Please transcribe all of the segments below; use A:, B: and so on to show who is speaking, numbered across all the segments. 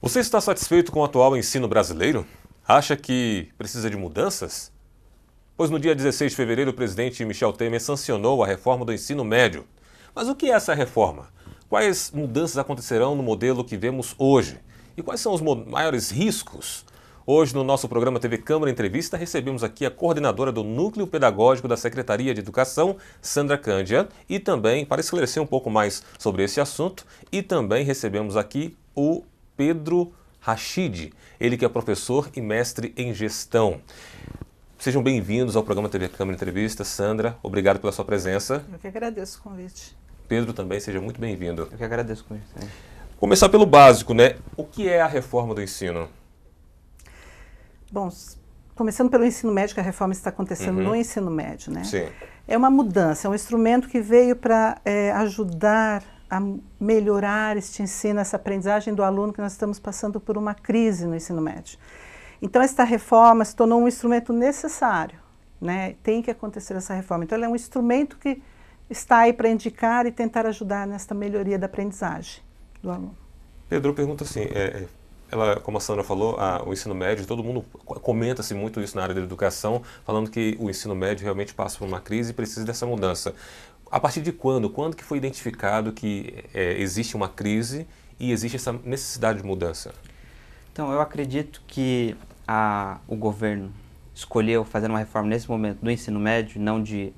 A: Você está satisfeito com o atual ensino brasileiro? Acha que precisa de mudanças? Pois no dia 16 de fevereiro o presidente Michel Temer sancionou a reforma do ensino médio. Mas o que é essa reforma? Quais mudanças acontecerão no modelo que vemos hoje? E quais são os maiores riscos? Hoje, no nosso programa TV Câmara Entrevista, recebemos aqui a coordenadora do Núcleo Pedagógico da Secretaria de Educação, Sandra Cândia, e também, para esclarecer um pouco mais sobre esse assunto, e também recebemos aqui o Pedro Rachid, ele que é professor e mestre em gestão. Sejam bem-vindos ao programa TV Câmara Entrevista. Sandra, obrigado pela sua presença.
B: Eu que agradeço o convite.
A: Pedro também, seja muito bem-vindo.
C: Eu que agradeço o convite.
A: Começar pelo básico, né? O que é a reforma do ensino?
B: Bom, começando pelo ensino médio, que a reforma está acontecendo no ensino médio, né?
A: Sim.
B: É uma mudança, é um instrumento que veio para ajudar a melhorar este ensino, essa aprendizagem do aluno, que nós estamos passando por uma crise no ensino médio. Então, esta reforma se tornou um instrumento necessário, né? Tem que acontecer essa reforma. Então, ela é um instrumento que está aí para indicar e tentar ajudar nesta melhoria da aprendizagem do aluno.
A: Pedro pergunta assim, como a Sandra falou, o ensino médio, todo mundo comenta-se muito isso na área da educação, falando que o ensino médio realmente passa por uma crise e precisa dessa mudança. A partir de quando? Quando que foi identificado que existe uma crise e existe essa necessidade de mudança?
C: Então, eu acredito que o governo escolheu fazer uma reforma nesse momento do ensino médio, não de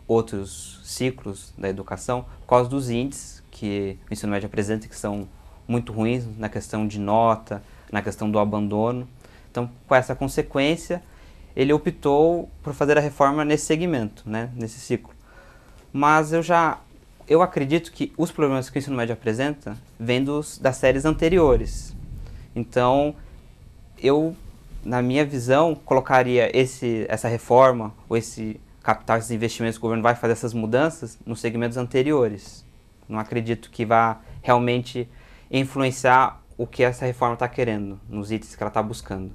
C: outros ciclos da educação, por causa dos índices que o ensino médio apresenta, que são muito ruins na questão de nota, na questão do abandono. Então, com essa consequência, ele optou por fazer a reforma nesse segmento, né, nesse ciclo. Mas eu acredito que os problemas que o ensino médio apresenta vêm das séries anteriores. Então, eu, na minha visão, colocaria essa reforma, ou esse capital, esses investimentos que o governo vai fazer essas mudanças nos segmentos anteriores. Não acredito que vá realmente influenciar o que essa reforma está querendo, nos itens que ela está buscando.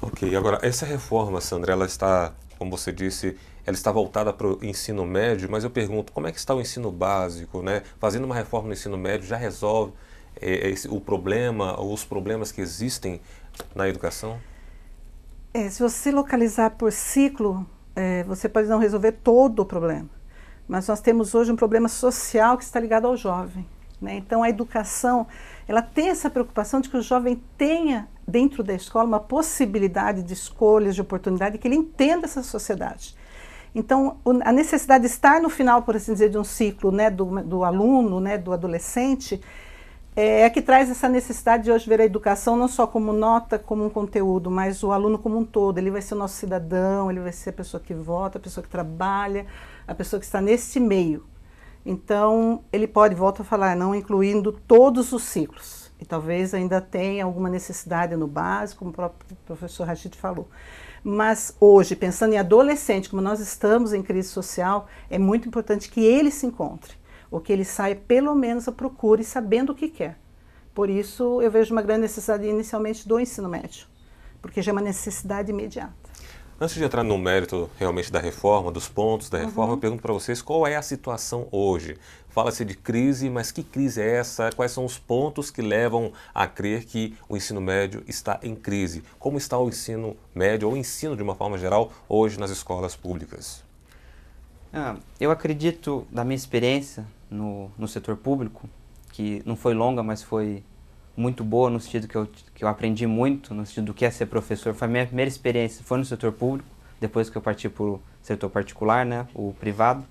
A: Ok, agora essa reforma, Sandra, ela está, como você disse, ela está voltada para o ensino médio, mas eu pergunto, como é que está o ensino básico, né? Fazendo uma reforma no ensino médio já resolve o problema, ou os problemas que existem na educação?
B: Se você localizar por ciclo, você pode não resolver todo o problema. Mas nós temos hoje um problema social que está ligado ao jovem, né? Então, a educação, ela tem essa preocupação de que o jovem tenha, dentro da escola, uma possibilidade de escolhas, de oportunidade, que ele entenda essa sociedade. Então, a necessidade de estar no final, por assim dizer, de um ciclo, né, do aluno, né, do adolescente, é que traz essa necessidade de hoje ver a educação não só como nota, como um conteúdo, mas o aluno como um todo. Ele vai ser o nosso cidadão, ele vai ser a pessoa que vota, a pessoa que trabalha, a pessoa que está nesse meio. Então, ele pode, volto a falar, não incluindo todos os ciclos. E talvez ainda tenha alguma necessidade no básico, como o próprio professor Rachid falou. Mas hoje, pensando em adolescente, como nós estamos em crise social, é muito importante que ele se encontre, ou que ele saia pelo menos à procura e sabendo o que quer. Por isso, eu vejo uma grande necessidade inicialmente do ensino médio, porque já é uma necessidade imediata.
A: Antes de entrar no mérito realmente da reforma, dos pontos da reforma, eu pergunto para vocês qual é a situação hoje. Fala-se de crise, mas que crise é essa? Quais são os pontos que levam a crer que o ensino médio está em crise? Como está o ensino médio, ou o ensino de uma forma geral, hoje nas escolas públicas?
C: Eu acredito, da minha experiência no setor público, que não foi longa, mas foi muito boa, no sentido que eu aprendi muito, no sentido do que é ser professor. Foi a minha primeira experiência, foi no setor público, depois que eu parti para o setor particular, né, o privado.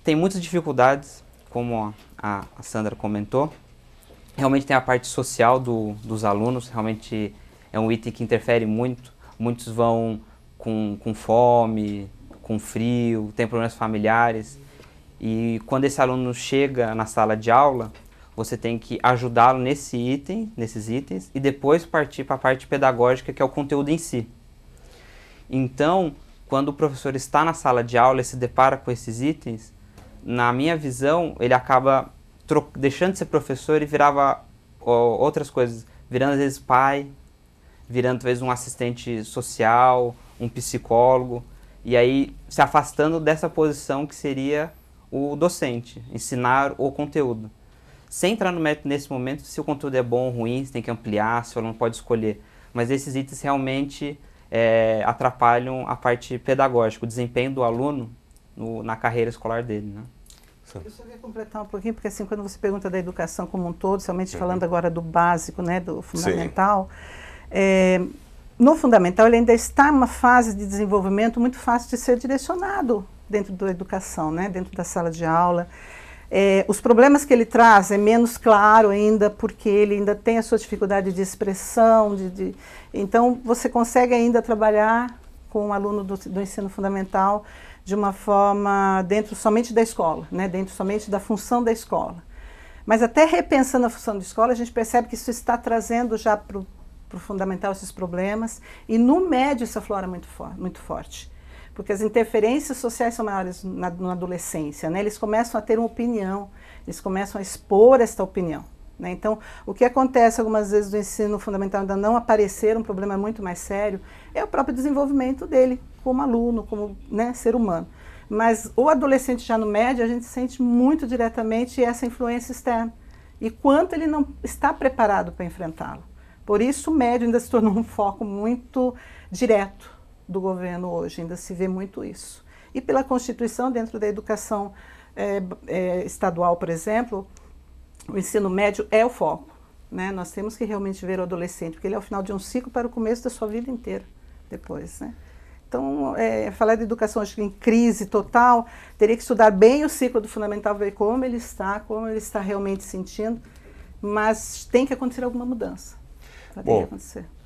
C: Tem muitas dificuldades, como a Sandra comentou. Realmente tem a parte social dos alunos, realmente é um item que interfere muito. Muitos vão com fome, com frio, tem problemas familiares. E quando esse aluno chega na sala de aula, você tem que ajudá-lo nesses itens, e depois partir para a parte pedagógica, que é o conteúdo em si. Então, quando o professor está na sala de aula e se depara com esses itens, na minha visão, ele acaba deixando de ser professor e virava outras coisas, virando às vezes pai, virando às vezes um assistente social, um psicólogo, e aí se afastando dessa posição que seria o docente, ensinar o conteúdo. sem entrar no mérito nesse momento se o conteúdo é bom ou ruim, se tem que ampliar, se o aluno pode escolher. Mas esses itens realmente atrapalham a parte pedagógica, o desempenho do aluno na carreira escolar dele, né?
B: Eu só queria completar um pouquinho, porque assim, quando você pergunta da educação como um todo, somente falando agora do básico, né, do fundamental, no fundamental ele ainda está em uma fase de desenvolvimento muito fácil de ser direcionado dentro da educação, né, dentro da sala de aula. Os problemas que ele traz é menos claro ainda, porque ele ainda tem a sua dificuldade de expressão, então você consegue ainda trabalhar com o aluno do ensino fundamental de uma forma dentro somente da escola, né? Dentro somente da função da escola. Mas até repensando a função da escola, a gente percebe que isso está trazendo já para o fundamental esses problemas, e no médio isso aflora muito forte. Porque as interferências sociais são maiores na adolescência, né? Eles começam a ter uma opinião, eles começam a expor esta opinião, né? Então, o que acontece algumas vezes no ensino fundamental ainda não aparecer um problema muito mais sério, é o próprio desenvolvimento dele como aluno, como, né, ser humano. Mas o adolescente já no médio, a gente sente muito diretamente essa influência externa e quanto ele não está preparado para enfrentá-lo. Por isso o médio ainda se tornou um foco muito direto do governo hoje, ainda se vê muito isso. E pela Constituição, dentro da educação estadual, por exemplo, o ensino médio é o foco, né? Nós temos que realmente ver o adolescente, porque ele é o final de um ciclo para o começo da sua vida inteira, depois, né? Então, falar de educação, acho que em crise total, teria que estudar bem o ciclo do fundamental, ver como ele está realmente sentindo, mas tem que acontecer alguma mudança.
A: Bom,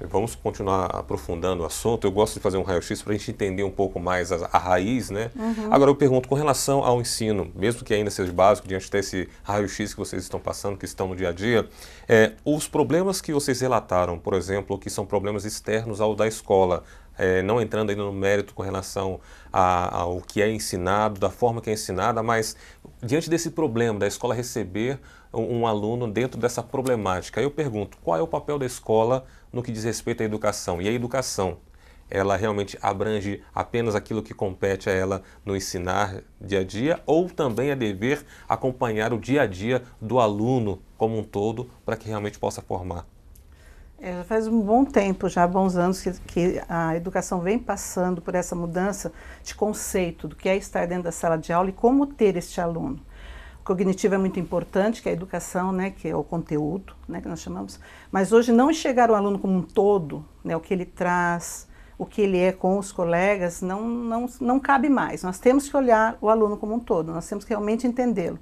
A: vamos continuar aprofundando o assunto. Eu gosto de fazer um raio-x para a gente entender um pouco mais a raiz, né? Agora eu pergunto, com relação ao ensino, mesmo que ainda seja básico, diante desse raio-x que vocês estão passando, que estão no dia a dia, os problemas que vocês relataram, por exemplo, que são problemas externos ao da escola, não entrando ainda no mérito com relação ao que é ensinado, da forma que é ensinada, mas diante desse problema da escola receber um aluno dentro dessa problemática, eu pergunto, qual é o papel da escola no que diz respeito à educação? E a educação, ela realmente abrange apenas aquilo que compete a ela no ensinar dia a dia, ou também é dever acompanhar o dia a dia do aluno como um todo para que realmente possa formar?
B: Já faz um bom tempo, já há bons anos, que a educação vem passando por essa mudança de conceito do que é estar dentro da sala de aula e como ter este aluno. O cognitivo é muito importante, que é a educação, né, que é o conteúdo, né, que nós chamamos, mas hoje não enxergar o aluno como um todo, né, o que ele traz, o que ele é com os colegas, não cabe mais. Nós temos que olhar o aluno como um todo, nós temos que realmente entendê-lo.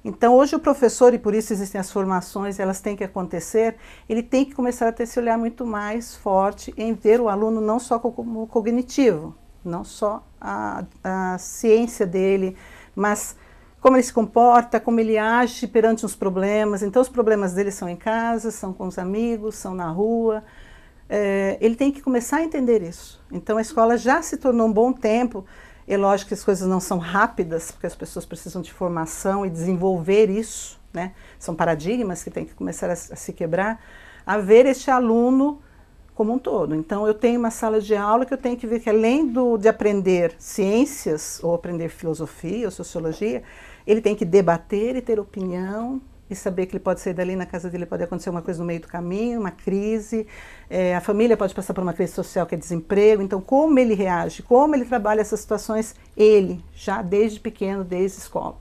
B: Então, hoje o professor, e por isso existem as formações, elas têm que acontecer, ele tem que começar a ter esse olhar muito mais forte em ver o aluno não só como cognitivo, não só a ciência dele, mas como ele se comporta, como ele age perante os problemas. Então, os problemas dele são em casa, são com os amigos, são na rua. Ele tem que começar a entender isso. Então, a escola já se tornou um bom tempo. É lógico que as coisas não são rápidas, porque as pessoas precisam de formação e desenvolver isso, né? São paradigmas que têm que começar a se quebrar, a ver este aluno como um todo. Então, eu tenho uma sala de aula que eu tenho que ver que, além de aprender ciências, ou aprender filosofia ou sociologia, ele tem que debater e ter opinião, e saber que ele pode sair dali, na casa dele pode acontecer uma coisa no meio do caminho, uma crise, a família pode passar por uma crise social que é desemprego. Então, como ele reage, como ele trabalha essas situações, ele, já desde pequeno, desde escola.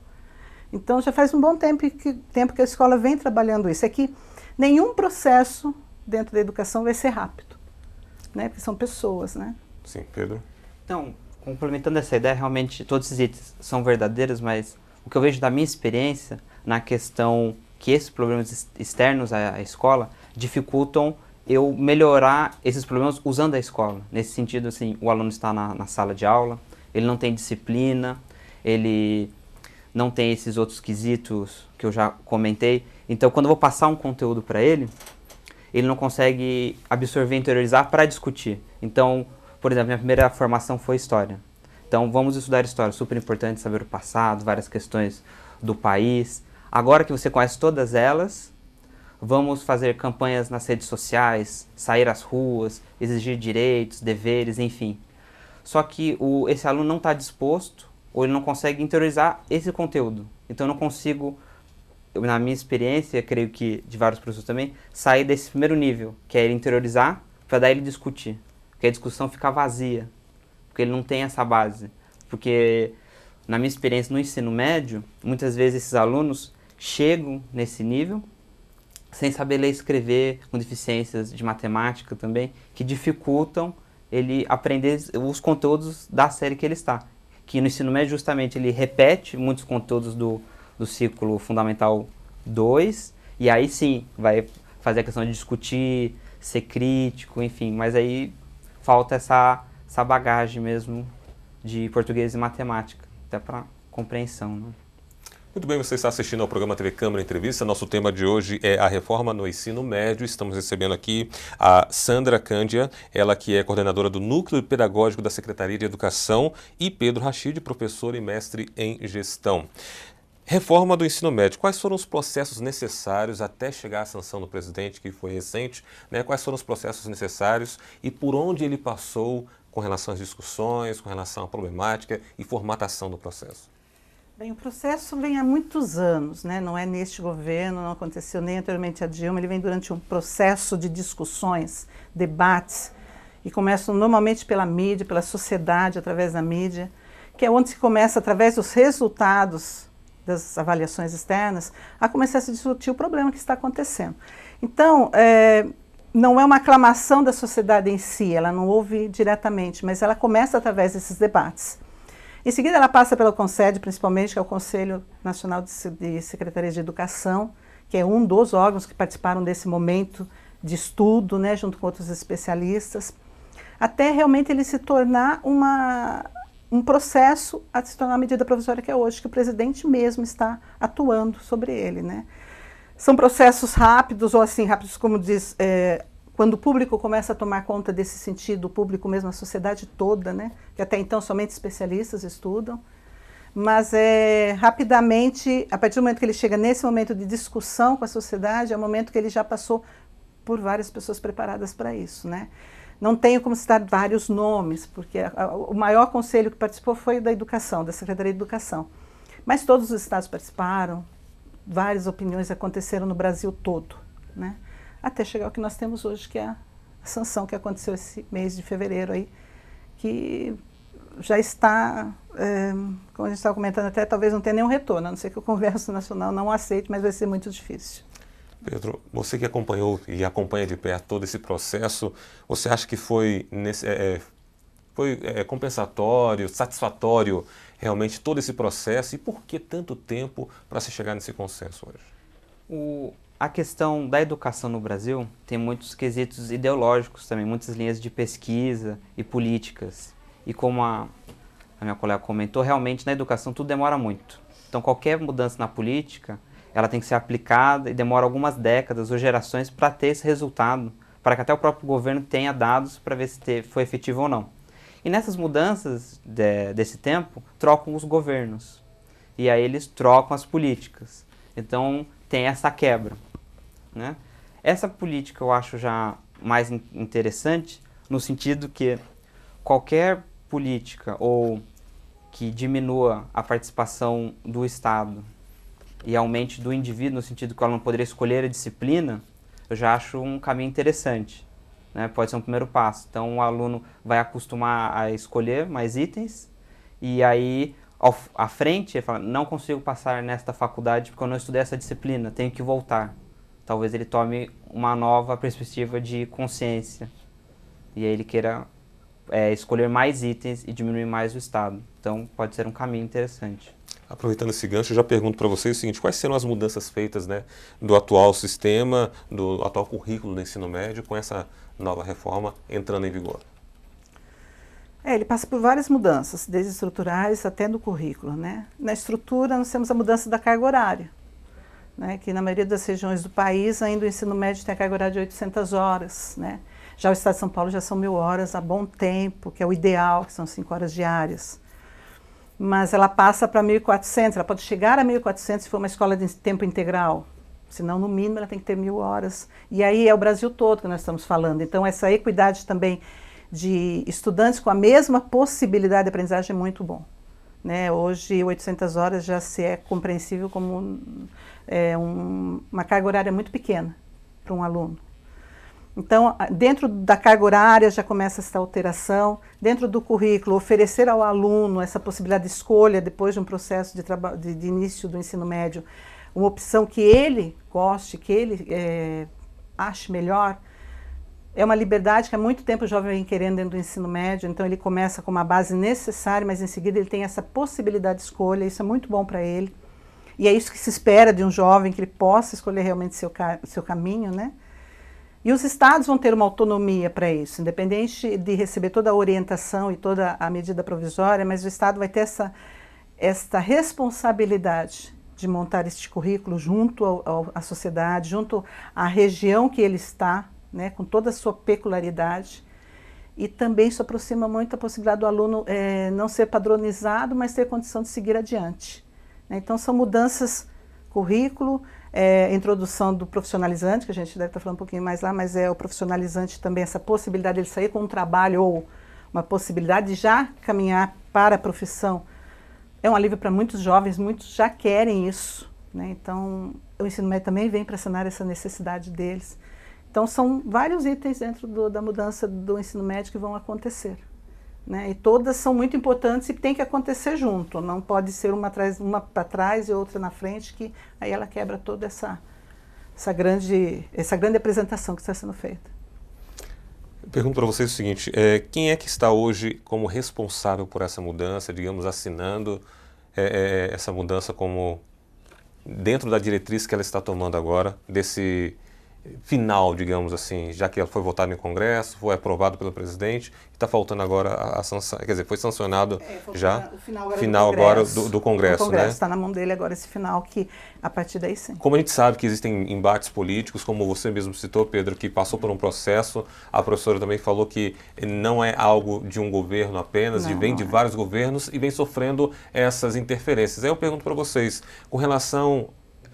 B: Então, já faz um bom tempo que a escola vem trabalhando isso. É que nenhum processo dentro da educação vai ser rápido, né? Porque são pessoas, né?
A: Sim, Pedro?
C: Então, complementando essa ideia, realmente todos esses itens são verdadeiros, mas o que eu vejo da minha experiência na questão que esses problemas externos à escola dificultam eu melhorar esses problemas usando a escola. Nesse sentido, assim, o aluno está na sala de aula, ele não tem disciplina, ele não tem esses outros quesitos que eu já comentei. Então, quando eu vou passar um conteúdo para ele não consegue absorver e interiorizar para discutir. Então, por exemplo, minha primeira formação foi História. Então, vamos estudar História, super importante saber o passado, várias questões do país. Agora que você conhece todas elas, vamos fazer campanhas nas redes sociais, sair às ruas, exigir direitos, deveres, enfim. Só que esse aluno não está disposto, ou ele não consegue interiorizar esse conteúdo. Então, eu não consigo na minha experiência, creio que de vários professores também, sair desse primeiro nível, que é ele interiorizar, para daí ele discutir. Porque a discussão fica vazia, porque ele não tem essa base. Porque, na minha experiência no ensino médio, muitas vezes esses alunos chegam nesse nível sem saber ler e escrever, com deficiências de matemática também, que dificultam ele aprender os conteúdos da série que ele está. Que no ensino médio, justamente, ele repete muitos conteúdos do ciclo fundamental 2, e aí sim, vai fazer a questão de discutir, ser crítico, enfim, mas aí falta essa bagagem mesmo de português e matemática, até para compreensão, né?
A: Muito bem, você está assistindo ao programa TV Câmara Entrevista. Nosso tema de hoje é a reforma no ensino médio. Estamos recebendo aqui a Sandra Cândia, ela que é coordenadora do Núcleo Pedagógico da Secretaria de Educação, e Pedro Rachid, professor e mestre em gestão. Reforma do ensino médio. Quais foram os processos necessários até chegar à sanção do presidente, que foi recente, né? Quais foram os processos necessários e por onde ele passou com relação às discussões, com relação à problemática e formatação do processo?
B: Bem, o processo vem há muitos anos, né? Não é neste governo, não aconteceu nem anteriormente a Dilma, ele vem durante um processo de discussões, debates, e começam normalmente pela mídia, pela sociedade, através da mídia, que é onde se começa, através dos resultados das avaliações externas, a começar a se discutir o problema que está acontecendo. Então, não é uma aclamação da sociedade em si, ela não ouve diretamente, mas ela começa através desses debates. Em seguida, ela passa pelo CONSED, principalmente, que é o Conselho Nacional de Secretarias de Educação, que é um dos órgãos que participaram desse momento de estudo, né, junto com outros especialistas, até realmente ele se tornar um processo a se tornar a medida provisória que é hoje, que o presidente mesmo está atuando sobre ele, né. São processos rápidos, ou assim, rápidos como diz... quando o público começa a tomar conta desse sentido, o público mesmo, a sociedade toda, né? Que até então somente especialistas estudam, mas rapidamente, a partir do momento que ele chega nesse momento de discussão com a sociedade, é o momento que ele já passou por várias pessoas preparadas para isso, né? Não tenho como citar vários nomes, porque o maior conselho que participou foi da Educação, da Secretaria de Educação, mas todos os estados participaram, várias opiniões aconteceram no Brasil todo, né? Até chegar ao que nós temos hoje, que é a sanção que aconteceu esse mês de fevereiro aí, que já está, como a gente estava comentando até, talvez não tenha nenhum retorno, a não ser que o Congresso Nacional não aceite, mas vai ser muito difícil.
A: Pedro, você que acompanhou e acompanha de perto todo esse processo, você acha que foi compensatório, satisfatório realmente todo esse processo, e por que tanto tempo para se chegar nesse consenso hoje?
C: A questão da educação no Brasil tem muitos quesitos ideológicos também, muitas linhas de pesquisa e políticas. E como a minha colega comentou, realmente na educação tudo demora muito. Então qualquer mudança na política, ela tem que ser aplicada e demora algumas décadas ou gerações para ter esse resultado, para que até o próprio governo tenha dados para ver se foi efetivo ou não. E nessas mudanças desse tempo, trocam os governos. E aí eles trocam as políticas. Então tem essa quebra, né? Essa política eu acho já mais interessante no sentido que qualquer política ou que diminua a participação do Estado e aumente do indivíduo no sentido que ela não poderia escolher a disciplina, eu já acho um caminho interessante, né? Pode ser um primeiro passo. Então o aluno vai acostumar a escolher mais itens e aí à frente, ele fala, não consigo passar nesta faculdade porque eu não estudei essa disciplina, tenho que voltar. Talvez ele tome uma nova perspectiva de consciência e aí ele queira escolher mais itens e diminuir mais o Estado. Então pode ser um caminho interessante.
A: Aproveitando esse gancho, eu já pergunto para vocês o seguinte: quais serão as mudanças feitas, né, do atual sistema, do atual currículo do ensino médio com essa nova reforma entrando em vigor?
B: Ele passa por várias mudanças, desde estruturais até no currículo, né? Na estrutura, nós temos a mudança da carga horária, né? Que na maioria das regiões do país, ainda o ensino médio tem a carga horária de 800 horas, né? Já o estado de São Paulo já são 1.000 horas há bom tempo, que é o ideal, que são 5 horas diárias. Mas ela passa para 1.400, ela pode chegar a 1.400 se for uma escola de tempo integral, senão no mínimo ela tem que ter 1.000 horas. E aí é o Brasil todo que nós estamos falando, então essa equidade também de estudantes com a mesma possibilidade de aprendizagem é muito bom. né? Hoje, 800 horas já se é compreensível como uma carga horária muito pequena para um aluno. Então, dentro da carga horária já começa essa alteração, dentro do currículo, oferecer ao aluno essa possibilidade de escolha, depois de um processo de início do ensino médio, uma opção que ele goste, que ele ache melhor. É uma liberdade que há muito tempo o jovem vem querendo dentro do ensino médio, então ele começa com uma base necessária, mas em seguida ele tem essa possibilidade de escolha, isso é muito bom para ele. E é isso que se espera de um jovem, que ele possa escolher realmente seu caminho, né? E os estados vão ter uma autonomia para isso, independente de receber toda a orientação e toda a medida provisória, mas o estado vai ter essa responsabilidade de montar este currículo junto à sociedade, junto à região que ele está, né, com toda a sua peculiaridade. E também se aproxima muito a possibilidade do aluno não ser padronizado, mas ter condição de seguir adiante. Né? Então são mudanças, currículo, introdução do profissionalizante, que a gente deve estar falando um pouquinho mais lá, mas o profissionalizante também, essa possibilidade de ele sair com um trabalho ou uma possibilidade de já caminhar para a profissão. É um alívio para muitos jovens, muitos já querem isso, né? Então o ensino médio também vem para sanar essa necessidade deles. Então são vários itens dentro da mudança do ensino médio que vão acontecer, né? E todas são muito importantes e tem que acontecer junto, não pode ser uma para trás e outra na frente, que aí ela quebra toda essa grande apresentação que está sendo feita.
A: Eu pergunto para vocês o seguinte, quem é que está hoje como responsável por essa mudança, digamos, assinando essa mudança como dentro da diretriz que ela está tomando agora, desse final, digamos assim, já que ela foi votada em Congresso, foi aprovado pelo presidente, está faltando agora a sanção, quer dizer, foi sancionado já,
B: o
A: final agora do Congresso, né?
B: Está na mão dele agora esse final, que a partir daí sim.
A: Como a gente sabe que existem embates políticos, como você mesmo citou, Pedro, que passou por um processo, a professora também falou que não é algo de um governo apenas, vem de vários governos e vem sofrendo essas interferências. Aí eu pergunto para vocês, com relação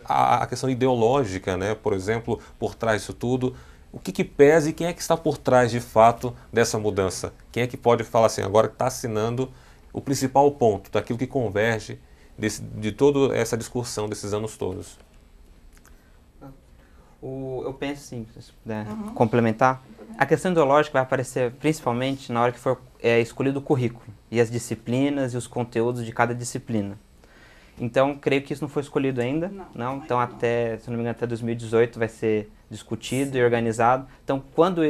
A: a questão ideológica, né, por exemplo, por trás disso tudo, o que pesa e quem é que está por trás de fato dessa mudança? Quem é que pode falar assim, agora que está assinando o principal ponto daquilo que converge de toda essa discussão desses anos todos?
C: Eu penso assim, se puder complementar, a questão ideológica vai aparecer principalmente na hora que for escolhido o currículo e as disciplinas e os conteúdos de cada disciplina. Então, creio que isso não foi escolhido ainda, não? Então, até, se não me engano, até 2018 vai ser discutido e organizado. Então, quando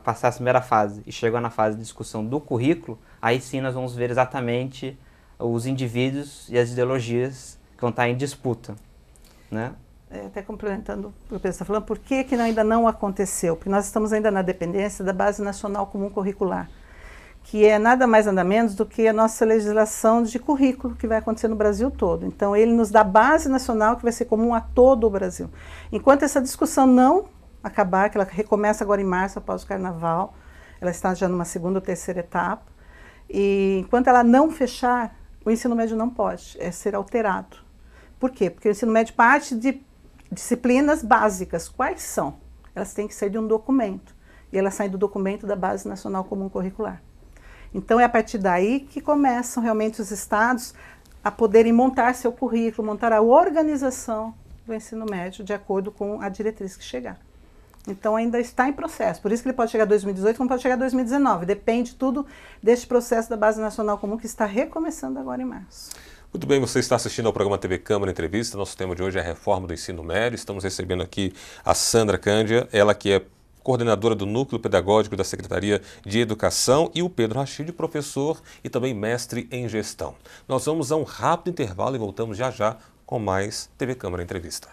C: passar a primeira fase e chegar na fase de discussão do currículo, aí sim nós vamos ver exatamente os indivíduos e as ideologias que vão estar em disputa, né?
B: Até complementando o que o Pedro está falando, por que ainda não aconteceu? Porque nós estamos ainda na dependência da Base Nacional Comum Curricular, que é nada mais nada menos do que a nossa legislação de currículo, que vai acontecer no Brasil todo. Então, ele nos dá a base nacional, que vai ser comum a todo o Brasil. Enquanto essa discussão não acabar, que ela recomeça agora em março, após o Carnaval, ela está já numa segunda ou terceira etapa, e enquanto ela não fechar, o ensino médio não pode ser alterado. Por quê? Porque o ensino médio parte de disciplinas básicas. Quais são? Elas têm que sair de um documento, e elas saem do documento da Base Nacional Comum Curricular. Então, é a partir daí que começam realmente os estados a poderem montar seu currículo, montar a organização do ensino médio de acordo com a diretriz que chegar. Então, ainda está em processo. Por isso que ele pode chegar em 2018, como pode chegar em 2019. Depende tudo deste processo da Base Nacional Comum, que está recomeçando agora em março.
A: Muito bem, você está assistindo ao programa TV Câmara Entrevista. Nosso tema de hoje é a reforma do ensino médio. Estamos recebendo aqui a Sandra Cândia, ela que é coordenadora do Núcleo Pedagógico da Secretaria de Educação, e o Pedro Rachid, professor e também mestre em gestão. Nós vamos a um rápido intervalo e voltamos já já com mais TV Câmara Entrevista.